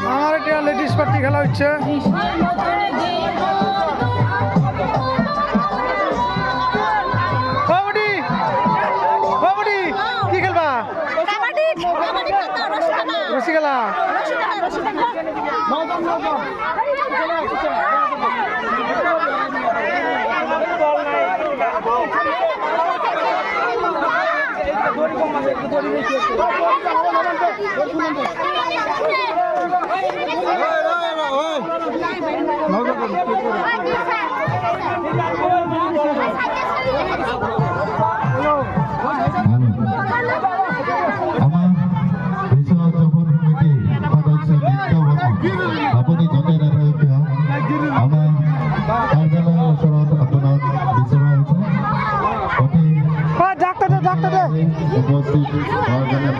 আমাৰ এটা ladies party খেলা হচ্ছে। কি খেলবা? ৰশি খেলা। আপুনি য'তে নাথাকে কিয় আমাৰ কাৰ্যালয়ৰ ওচৰত আপোনাক বিচৰা হৈছে উপস্থিত হোৱাৰ কাৰণে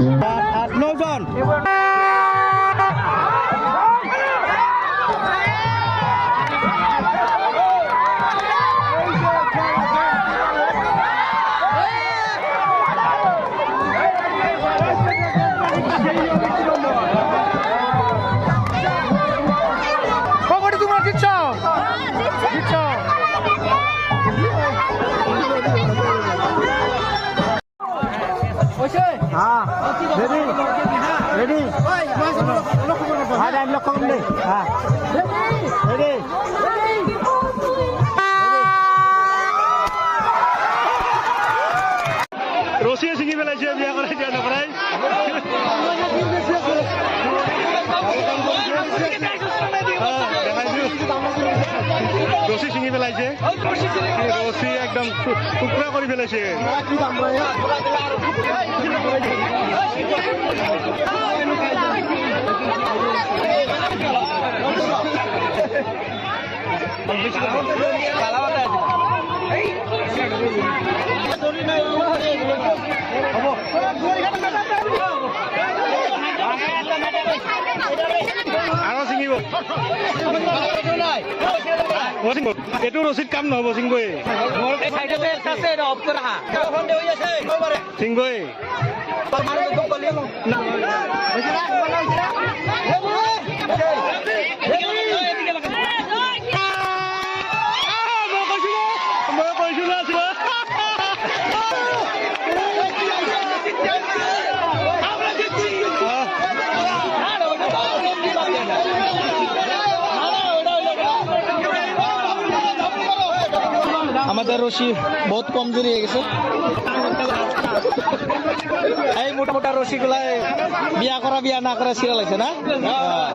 ৰশিয়ে ছিঙি পেলাইছে বিয়া কৰাই দিয়া নকৰাই ৰশি ছিঙি পেলাইছে ৰশি একদম টুকৰা কৰে পেলাইছে আৰু ছিঙিব এইটো ৰচিদ কাম নহব চিংগৈ চিংগৈ মই কৈছিলো আছিলো আমাদের রশি বহুত কমজোরি হয়ে গেছে এই মোটা মোটা রশি গুলা বিয়া করা বিয়া না করা সিরিয়াল আছে না